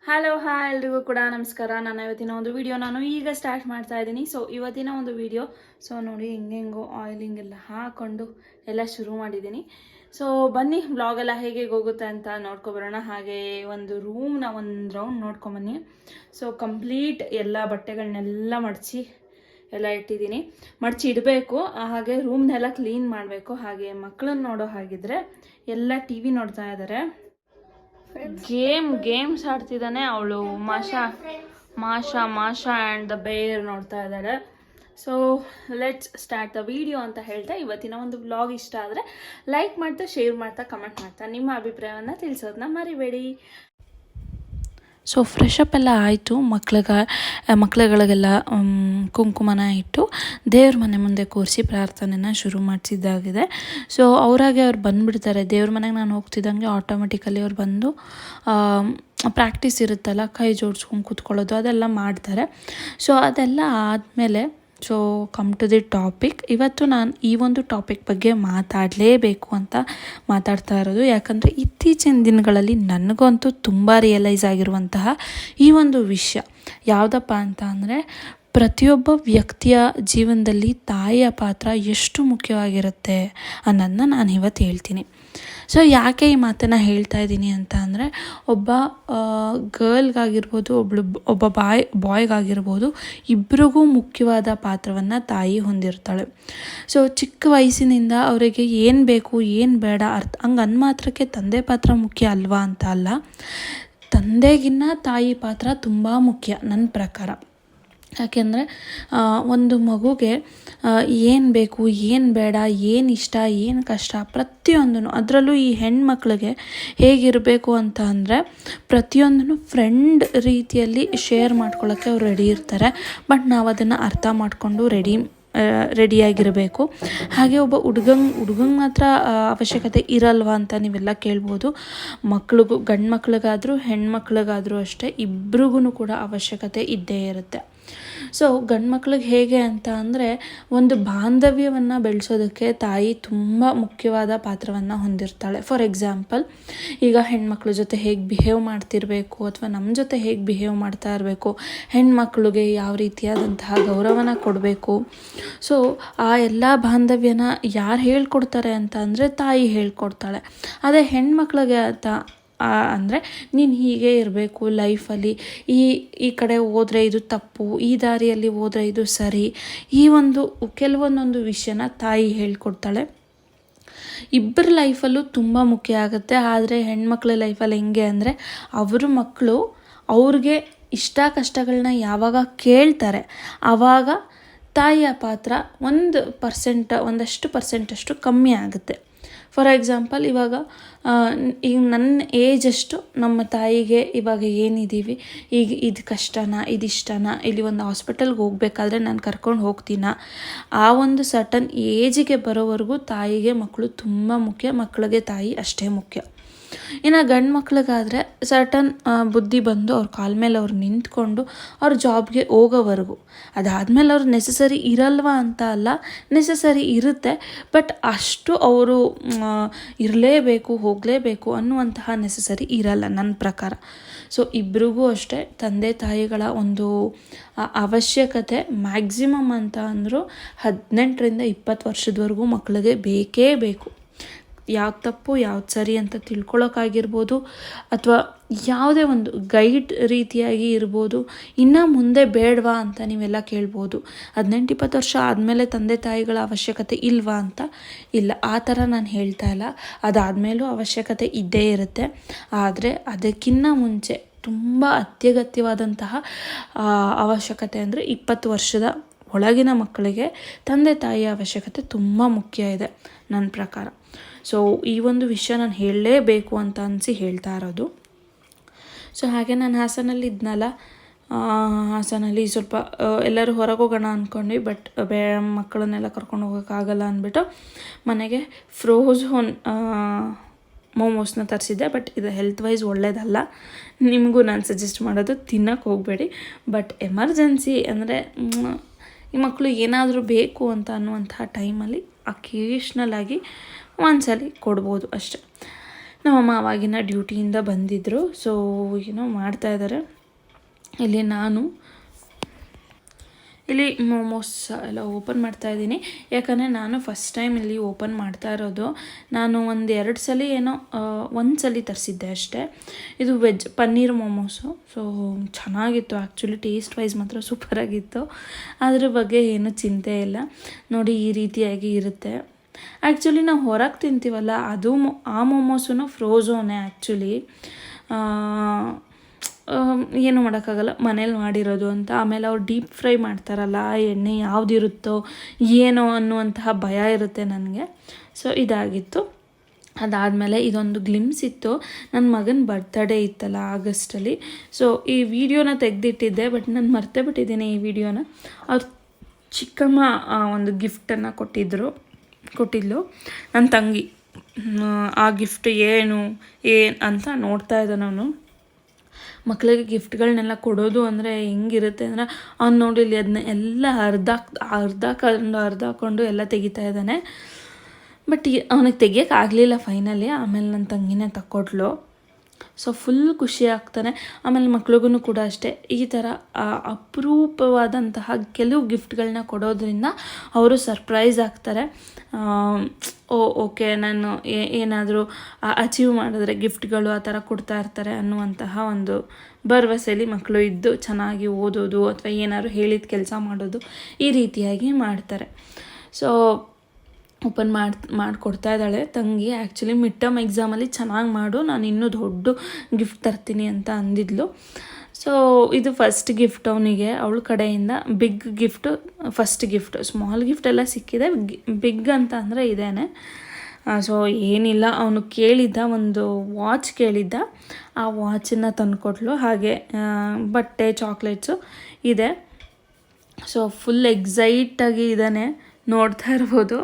Hi ಎಲ್ರಿಗೂ ಕೂಡ ನಮಸ್ಕಾರ. ಇವತ್ತಿನ ಒಂದು ವಿಡಿಯೋ ನಾನು ಈಗ ಸ್ಟಾರ್ಟ್ ಮಾಡ್ತಾ ಇದ್ದೀನಿ. ಸೊ ಇವತ್ತಿನ ಒಂದು ವಿಡಿಯೋ ನೋಡಿ ಹೆಂಗೆಂಗೋ ಆಯಿಲಿಂಗ್ ಎಲ್ಲ ಹಾಕ್ಕೊಂಡು ಎಲ್ಲ ಶುರು ಮಾಡಿದ್ದೀನಿ. ಸೊ ಬನ್ನಿ ಬ್ಲಾಗೆಲ್ಲ ಹೇಗೆ ಹೋಗುತ್ತೆ ಅಂತ ನೋಡ್ಕೊಬರೋಣ. ಹಾಗೆ ಒಂದು ರೂಮ್ನ ಒಂದು ರೌಂಡ್ ನೋಡ್ಕೊಂಬನ್ನಿ. ಸೊ ಕಂಪ್ಲೀಟ್ ಎಲ್ಲ ಬಟ್ಟೆಗಳನ್ನೆಲ್ಲ ಮಡಚಿ ಎಲ್ಲ ಇಟ್ಟಿದ್ದೀನಿ. ಮಡಚಿ ಇಡಬೇಕು. ಹಾಗೆ ರೂಮ್ನೆಲ್ಲ ಕ್ಲೀನ್ ಮಾಡಬೇಕು. ಹಾಗೆ ಮಕ್ಕಳನ್ನ ನೋಡೋ ಹಾಗಿದ್ರೆ ಎಲ್ಲ ಟಿ ವಿ ನೋಡ್ತಾ ಇದ್ದಾರೆ. ಗೇಮ್ಸ್ ಆಡ್ತಿದ್ದಾನೆ. ಅವಳು ಮಾಷಾ ಆ್ಯಂಡ್ ದ ಬೇರ್ ನೋಡ್ತಾ ಇದ್ದಾಳೆ. So let's start the video ಅಂತ ಹೇಳ್ತಾ, ಇವತ್ತಿನ ಒಂದು ವ್ಲಾಗ್ ಇಷ್ಟ ಆದರೆ ಲೈಕ್ ಮಾಡ್ತಾ, ಶೇರ್ ಮಾಡ್ತಾ, ಕಮೆಂಟ್ ಮಾಡ್ತಾ ನಿಮ್ಮ ಅಭಿಪ್ರಾಯವನ್ನು ತಿಳಿಸೋದನ್ನ ಮರಿಬೇಡಿ. ಸೊ ಫ್ರೆಶ್ ಅಪ್ ಎಲ್ಲ ಆಯಿತು. ಮಕ್ಳುಗಳಿಗೆಲ್ಲ ಕುಂಕುಮನ ಇಟ್ಟು ದೇವ್ರ ಮನೆ ಮುಂದೆ ಕೂರಿಸಿ ಪ್ರಾರ್ಥನೆನ ಶುರು ಮಾಡಿಸಿದ್ದಾಗಿದೆ. ಸೊ ಅವ್ರಾಗೆ ಅವ್ರು ಬಂದುಬಿಡ್ತಾರೆ. ದೇವ್ರ ಮನೆಗೆ ನಾನು ಹೋಗ್ತಿದ್ದಂಗೆ ಆಟೋಮೆಟಿಕಲಿ ಅವ್ರು ಬಂದು ಪ್ರಾಕ್ಟೀಸ್ ಇರುತ್ತಲ್ಲ, ಕೈ ಜೋಡಿಸ್ಕೊಂಡು ಕೂತ್ಕೊಳ್ಳೋದು ಅದೆಲ್ಲ ಮಾಡ್ತಾರೆ. ಸೊ ಅದೆಲ್ಲ ಆದಮೇಲೆ ಕಮ್ ಟು ದಿ ಟಾಪಿಕ್. ಇವತ್ತು ನಾನು ಈ ಒಂದು ಟಾಪಿಕ್ ಬಗ್ಗೆ ಮಾತಾಡಲೇಬೇಕು ಅಂತ ಮಾತಾಡ್ತಾ ಇರೋದು. ಯಾಕಂದರೆ ಇತ್ತೀಚಿನ ದಿನಗಳಲ್ಲಿ ನನಗಂತೂ ತುಂಬ ರಿಯಲೈಸ್ ಆಗಿರುವಂತಹ ಈ ಒಂದು ವಿಷಯ ಯಾವುದಪ್ಪ ಅಂತ ಅಂದರೆ, ಪ್ರತಿಯೊಬ್ಬ ವ್ಯಕ್ತಿಯ ಜೀವನದಲ್ಲಿ ತಾಯಿಯ ಪಾತ್ರ ಎಷ್ಟು ಮುಖ್ಯವಾಗಿರುತ್ತೆ ಅನ್ನೋದನ್ನ ನಾನು ಇವತ್ತು ಹೇಳ್ತೀನಿ. ಸೊ ಯಾಕೆ ಈ ಮಾತನ್ನು ಹೇಳ್ತಾ ಇದ್ದೀನಿ ಅಂತ ಅಂದರೆ, ಒಬ್ಬ ಗರ್ಲ್ಗಾಗಿರ್ಬೋದು, ಒಬ್ಬ ಬಾಯ್ಗಾಗಿರ್ಬೋದು, ಇಬ್ಬರಿಗೂ ಮುಖ್ಯವಾದ ಪಾತ್ರವನ್ನು ತಾಯಿ ಹೊಂದಿರ್ತಾಳೆ. ಸೊ ಚಿಕ್ಕ ವಯಸ್ಸಿನಿಂದ ಅವರಿಗೆ ಏನು ಬೇಕು ಏನು ಬೇಡ ಹಂಗೆ ಮಾತ್ರಕ್ಕೆ ತಂದೆ ಪಾತ್ರ ಮುಖ್ಯ ಅಲ್ವಾ ಅಂತ ಅಲ್ಲ, ತಂದೆಗಿನ್ನ ತಾಯಿ ಪಾತ್ರ ತುಂಬ ಮುಖ್ಯ ನನ್ನ ಪ್ರಕಾರ. ಯಾಕೆಂದರೆ ಒಂದು ಮಗುಗೆ ಏನು ಬೇಕು ಏನು ಬೇಡ, ಏನು ಇಷ್ಟ ಏನು ಕಷ್ಟ ಪ್ರತಿಯೊಂದೂ, ಅದರಲ್ಲೂ ಈ ಹೆಣ್ಮಕ್ಳಿಗೆ ಹೇಗಿರಬೇಕು ಅಂತ ಅಂದರೆ, ಪ್ರತಿಯೊಂದನ್ನು ಫ್ರೆಂಡ್ ರೀತಿಯಲ್ಲಿ ಶೇರ್ ಮಾಡ್ಕೊಳ್ಳೋಕ್ಕೆ ಅವ್ರು ರೆಡಿ ಇರ್ತಾರೆ. ಬಟ್ ನಾವು ಅದನ್ನು ಅರ್ಥ ಮಾಡಿಕೊಂಡು ರೆಡಿಯಾಗಿರಬೇಕು. ಹಾಗೆ ಒಬ್ಬ ಹುಡುಗಂಗೆ ಮಾತ್ರ ಅವಶ್ಯಕತೆ ಇರಲ್ವ ಅಂತ ನೀವೆಲ್ಲ ಕೇಳ್ಬೋದು. ಗಂಡು ಮಕ್ಳಿಗಾದರೂ ಹೆಣ್ಮಕ್ಳಿಗಾದರೂ ಅಷ್ಟೇ, ಇಬ್ರಿಗೂ ಕೂಡ ಅವಶ್ಯಕತೆ ಇದ್ದೇ ಇರುತ್ತೆ. ಸೊ ಗಂಡು ಮಕ್ಳಿಗೆ ಹೇಗೆ ಅಂತ ಅಂದರೆ, ಒಂದು ಬಾಂಧವ್ಯವನ್ನು ಬೆಳೆಸೋದಕ್ಕೆ ತಾಯಿ ತುಂಬ ಮುಖ್ಯವಾದ ಪಾತ್ರವನ್ನು ಹೊಂದಿರ್ತಾಳೆ. ಫಾರ್ ಎಕ್ಸಾಂಪಲ್, ಈಗ ಹೆಣ್ಮಕ್ಳ ಜೊತೆ ಹೇಗೆ ಬಿಹೇವ್ ಮಾಡ್ತಿರಬೇಕು ಅಥವಾ ನಮ್ಮ ಜೊತೆ ಹೇಗೆ ಬಿಹೇವ್ ಮಾಡ್ತಾ ಇರಬೇಕು, ಹೆಣ್ಮಕ್ಳಿಗೆ ಯಾವ ರೀತಿಯಾದಂತಹ ಗೌರವನ ಕೊಡಬೇಕು. ಸೊ ಆ ಎಲ್ಲ ಬಾಂಧವ್ಯನ ಯಾರು ಹೇಳ್ಕೊಡ್ತಾರೆ ಅಂತ ಅಂದರೆ, ತಾಯಿ ಹೇಳ್ಕೊಡ್ತಾಳೆ. ಅದೇ ಹೆಣ್ಮಕ್ಳಿಗೆ ಅಂದರೆ, ನೀನು ಹೀಗೆ ಇರಬೇಕು ಲೈಫಲ್ಲಿ, ಈ ಕಡೆ ಹೋದರೆ ಇದು ತಪ್ಪು, ಈ ದಾರಿಯಲ್ಲಿ ಹೋದರೆ ಇದು ಸರಿ, ಈ ಕೆಲವೊಂದೊಂದು ವಿಷಯನ ತಾಯಿ ಹೇಳ್ಕೊಡ್ತಾಳೆ. ಇಬ್ಬರ ಲೈಫಲ್ಲೂ ತುಂಬ ಮುಖ್ಯ ಆಗುತ್ತೆ. ಆದರೆ ಹೆಣ್ಮಕ್ಳ ಲೈಫಲ್ಲಿ ಹೆಂಗೆ ಅಂದರೆ, ಅವ್ರ ಮಕ್ಕಳು ಅವ್ರಿಗೆ ಇಷ್ಟ ಕಷ್ಟಗಳನ್ನ ಯಾವಾಗ ಕೇಳ್ತಾರೆ ಆವಾಗ ತಾಯಿಯ ಪಾತ್ರ ಒಂದಷ್ಟು ಪರ್ಸೆಂಟಷ್ಟು ಕಮ್ಮಿ ಆಗುತ್ತೆ. ಫಾರ್ ಎಕ್ಸಾಂಪಲ್, ಈಗ ನನ್ನ ಏಜ್ ಅಷ್ಟು ನಮ್ಮ ತಾಯಿಗೆ ಇವಾಗ ಏನಿದ್ದೀವಿ, ಈಗ ಇದು ಕಷ್ಟನಾ ಇದಿಷ್ಟನಾ, ಇಲ್ಲಿ ಒಂದು ಹಾಸ್ಪಿಟಲ್ಗೆ ಹೋಗ್ಬೇಕಾದ್ರೆ ನಾನು ಕರ್ಕೊಂಡು ಹೋಗ್ತೀನ, ಆ ಒಂದು ಸರ್ಟನ್ ಏಜಿಗೆ ಬರೋವರೆಗೂ ತಾಯಿಗೆ ಮಕ್ಕಳು ತುಂಬ ಮುಖ್ಯ, ಮಕ್ಕಳಿಗೆ ತಾಯಿ ಅಷ್ಟೇ ಮುಖ್ಯ. ಇನ್ನು ಗಂಡು ಮಕ್ಳಿಗಾದರೆ ಸರ್ಟನ್ ಬುದ್ಧಿ ಬಂದು ಅವ್ರ ಕಾಲ ಮೇಲೆ ಅವ್ರು ನಿಂತ್ಕೊಂಡು ಅವ್ರ ಜಾಬ್ಗೆ ಹೋಗೋವರೆಗೂ, ಅದಾದಮೇಲೆ ಅವ್ರು ನೆಸಸರಿ ಇರಲ್ವ ಅಂತ ಅಲ್ಲ, ನೆಸಸರಿ ಇರುತ್ತೆ. ಬಟ್ ಅಷ್ಟು ಅವರು ಇರಲೇಬೇಕು ಹೋಗಲೇಬೇಕು ಅನ್ನುವಂತಹ ನೆಸಸರಿ ಇರಲ್ಲ ನನ್ನ ಪ್ರಕಾರ. ಸೊ ಇಬ್ರಿಗೂ ಅಷ್ಟೇ ತಂದೆ ತಾಯಿಗಳ ಒಂದು ಅವಶ್ಯಕತೆ ಮ್ಯಾಕ್ಸಿಮಮ್ ಅಂತ ಅಂದರೂ 18ರಿಂದ 20 ವರ್ಷದವರೆಗೂ ಮಕ್ಕಳಿಗೆ ಬೇಕೇ ಬೇಕು. ಯಾವ್ದು ತಪ್ಪು ಯಾವ್ದು ಸರಿ ಅಂತ ತಿಳ್ಕೊಳ್ಳೋಕ್ಕಾಗಿರ್ಬೋದು, ಅಥವಾ ಯಾವುದೇ ಒಂದು ಗೈಡ್ ರೀತಿಯಾಗಿ ಇರ್ಬೋದು. ಇನ್ನು ಮುಂದೆ ಬೇಡವಾ ಅಂತ ನೀವೆಲ್ಲ ಕೇಳ್ಬೋದು. 18-20 ವರ್ಷ ಆದಮೇಲೆ ತಂದೆ ತಾಯಿಗಳ ಅವಶ್ಯಕತೆ ಇಲ್ವಾ ಅಂತ, ಇಲ್ಲ, ಆ ಥರ ನಾನು ಹೇಳ್ತಾ ಇಲ್ಲ. ಅದಾದಮೇಲೂ ಅವಶ್ಯಕತೆ ಇದ್ದೇ ಇರುತ್ತೆ. ಆದರೆ ಅದಕ್ಕಿಂತ ಮುಂಚೆ ತುಂಬ ಅತ್ಯಗತ್ಯವಾದಂತಹ ಅವಶ್ಯಕತೆ ಅಂದರೆ 20 ವರ್ಷದ ಒಳಗಿನ ಮಕ್ಕಳಿಗೆ ತಂದೆ ತಾಯಿಯ ಅವಶ್ಯಕತೆ ತುಂಬ ಮುಖ್ಯ ಇದೆ ನನ್ನ ಪ್ರಕಾರ. ಸೊ ಈ ಒಂದು ವಿಷಯ ನಾನು ಹೇಳಲೇಬೇಕು ಅಂತ ಅನಿಸಿ ಹೇಳ್ತಾ ಇರೋದು. ಸೊ ಹಾಗೆ ನಾನು ಹಾಸನಲ್ಲಿ ಇದ್ನಲ್ಲ, ಹಾಸನಲ್ಲಿ ಸ್ವಲ್ಪ ಎಲ್ಲರೂ ಹೊರಗೆ ಹೋಗೋಣ ಅಂದ್ಕೊಂಡ್ವಿ. ಬಟ್ ಮಕ್ಕಳನ್ನೆಲ್ಲ ಕರ್ಕೊಂಡು ಹೋಗೋಕ್ಕಾಗಲ್ಲ ಅಂದ್ಬಿಟ್ಟು ಮನೆಗೆ ಫ್ರೋಝನ್ ಮೋಮೋಸ್ನ ತರಿಸಿದ್ದೆ. ಬಟ್ ಇದು ಹೆಲ್ತ್ ವೈಸ್ ಒಳ್ಳೆಯದಲ್ಲ, ನಿಮಗೂ ನಾನು ಸಜೆಸ್ಟ್ ಮಾಡೋದು ತಿನ್ನೋಕ್ಕೆ ಹೋಗಬೇಡಿ. ಬಟ್ ಎಮರ್ಜೆನ್ಸಿ ಅಂದರೆ, ಈ ಮಕ್ಕಳು ಏನಾದರೂ ಬೇಕು ಅಂತ ಅನ್ನುವಂತಹ ಟೈಮಲ್ಲಿ ಅಕೇಷ್ನಲ್ ಆಗಿ ಒಂದ್ಸಲಿ ಕೊಡ್ಬೋದು ಅಷ್ಟೆ. ನಮ್ಮಮ್ಮ ಆವಾಗಿನ ಡ್ಯೂಟಿಯಿಂದ ಬಂದಿದ್ದರು. ಸೊ ಏನೋ ಮಾಡ್ತಾಯಿದ್ದಾರೆ. ಇಲ್ಲಿ ಮೋಮೋಸ್ ಎಲ್ಲ ಓಪನ್ ಮಾಡ್ತಾಯಿದ್ದೀನಿ. ಯಾಕಂದರೆ ನಾನು ಫಸ್ಟ್ ಟೈಮ್ ಇಲ್ಲಿ ಓಪನ್ ಮಾಡ್ತಾ ಇರೋದು. ನಾನು ಒಂದು ಸಲ ತರಿಸಿದ್ದೆ ಅಷ್ಟೇ. ಇದು ವೆಜ್ ಪನ್ನೀರ್ ಮೋಮೋಸು. ಸೊ ಚೆನ್ನಾಗಿತ್ತು ಆ್ಯಕ್ಚುಲಿ, ಟೇಸ್ಟ್ ವೈಸ್ ಮಾತ್ರ ಸೂಪರಾಗಿತ್ತು. ಅದ್ರ ಬಗ್ಗೆ ಏನೂ ಚಿಂತೆ ಇಲ್ಲ. ನೋಡಿ ಈ ರೀತಿಯಾಗಿ ಇರುತ್ತೆ. ಆ್ಯಕ್ಚುಲಿ ನಾವು ಹೊರಗೆ ತಿಂತೀವಲ್ಲ, ಆ ಮೋಮೋಸು ಫ್ರೋಝೋನೇ ಆ್ಯಕ್ಚುಲಿ. ಏನು ಮಾಡೋಕ್ಕಾಗಲ್ಲ, ಮನೇಲಿ ಮಾಡಿರೋದು ಅಂತ. ಆಮೇಲೆ ಅವ್ರು ಡೀಪ್ ಫ್ರೈ ಮಾಡ್ತಾರಲ್ಲ, ಆ ಎಣ್ಣೆ ಯಾವುದಿರುತ್ತೋ ಏನೋ ಅನ್ನುವಂತಹ ಭಯ ಇರುತ್ತೆ ನನಗೆ. ಸೊ ಇದಾಗಿತ್ತು. ಅದಾದಮೇಲೆ ಇದೊಂದು ಗ್ಲಿಮ್ಸ್ ಇತ್ತು. ನನ್ನ ಮಗನ ಬರ್ತ್ಡೇ ಇತ್ತಲ್ಲ ಆಗಸ್ಟಲ್ಲಿ. ಸೊ ಈ ವಿಡಿಯೋನ ತೆಗೆದಿಟ್ಟಿದ್ದೆ, ಬಟ್ ನಾನು ಮರ್ತೇ ಬಿಟ್ಟಿದ್ದೀನಿ ಈ ವಿಡಿಯೋನ. ಅವ್ರ ಚಿಕ್ಕಮ್ಮ ಒಂದು ಗಿಫ್ಟನ್ನು ಕೊಟ್ಟಿದ್ಲು ನನ್ನ ತಂಗಿ. ಆ ಗಿಫ್ಟ್ ಏನು ಅಂತ ನೋಡ್ತಾ ಇದ್ದೆ ನಾನು. ಮಕ್ಕಳಿಗೆ ಗಿಫ್ಟ್ಗಳನ್ನೆಲ್ಲ ಕೊಡೋದು ಅಂದರೆ ಹೆಂಗಿರುತ್ತೆ ಅಂದರೆ, ಅವ್ನು ನೋಡಿಲ್ಲಿ ಅದನ್ನ ಎಲ್ಲ ಅರ್ಧಾಕೊಂಡು ಎಲ್ಲ ತೆಗಿತಾ ಇದ್ದಾನೆ. ಬಟ್ ಅವನಿಗೆ ತೆಗಿಯೋಕ್ಕಾಗಲಿಲ್ಲ ಫೈನಲಿ. ಆಮೇಲೆ ನನ್ನ ತಂಗಿನೇ ತಕ್ಕೊಟ್ಲು. ಸೊ ಫುಲ್ ಖುಷಿ ಆಗ್ತಾನೆ. ಆಮೇಲೆ ಮಕ್ಳಿಗೂ ಕೂಡ ಅಷ್ಟೇ, ಈ ಥರ ಅಪರೂಪವಾದಂತಹ ಕೆಲವು ಗಿಫ್ಟ್ಗಳನ್ನ ಕೊಡೋದ್ರಿಂದ ಅವರು ಸರ್ಪ್ರೈಸ್ ಆಗ್ತಾರೆ. ಓಕೆ, ನಾನು ಏನಾದರೂ ಅಚೀವ್ ಮಾಡಿದ್ರೆ ಗಿಫ್ಟ್ಗಳು ಆ ಥರ ಕೊಡ್ತಾ ಇರ್ತಾರೆ ಅನ್ನುವಂತಹ ಒಂದು ಭರವಸೆಯಲ್ಲಿ ಮಕ್ಕಳು ಇದ್ದು ಚೆನ್ನಾಗಿ ಓದೋದು ಅಥವಾ ಏನಾದ್ರು ಹೇಳಿದ ಕೆಲಸ ಮಾಡೋದು ಈ ರೀತಿಯಾಗಿ ಮಾಡ್ತಾರೆ. ಸೊ ಓಪನ್ ಮಾಡಿಕೊಡ್ತಾ ಇದ್ದಾಳೆ ತಂಗಿ. ಆ್ಯಕ್ಚುಲಿ ಮಿಡ್ ಟರ್ಮ್ ಎಕ್ಸಾಮಲ್ಲಿ ಚೆನ್ನಾಗಿ ಮಾಡು, ನಾನು ಇನ್ನೂ ದೊಡ್ಡ ಗಿಫ್ಟ್ ತರ್ತೀನಿ ಅಂತ ಅಂದಿದ್ಲು. ಸೊ ಇದು ಫಸ್ಟ್ ಗಿಫ್ಟ್ ಅವನಿಗೆ ಅವಳ ಕಡೆಯಿಂದ. Big gift first gift. Small gift ಎಲ್ಲ ಸಿಕ್ಕಿದೆ, ಬಿಗ್ ಅಂತ ಅಂದರೆ ಇದೇನೆ. ಸೊ ಏನಿಲ್ಲ, ಅವನು ಕೇಳಿದ್ದ ಒಂದು ವಾಚ್ ಕೇಳಿದ್ದ, ಆ ವಾಚನ್ನು ತಂದುಕೊಟ್ಲು. ಹಾಗೆ ಬಟ್ಟೆ, ಚಾಕ್ಲೇಟ್ಸು ಇದೆ. ಸೊ ಫುಲ್ ಎಕ್ಸೈಟಾಗಿ ಇದ್ದಾನೆ, ನೋಡ್ತಾ ಇರ್ಬೋದು.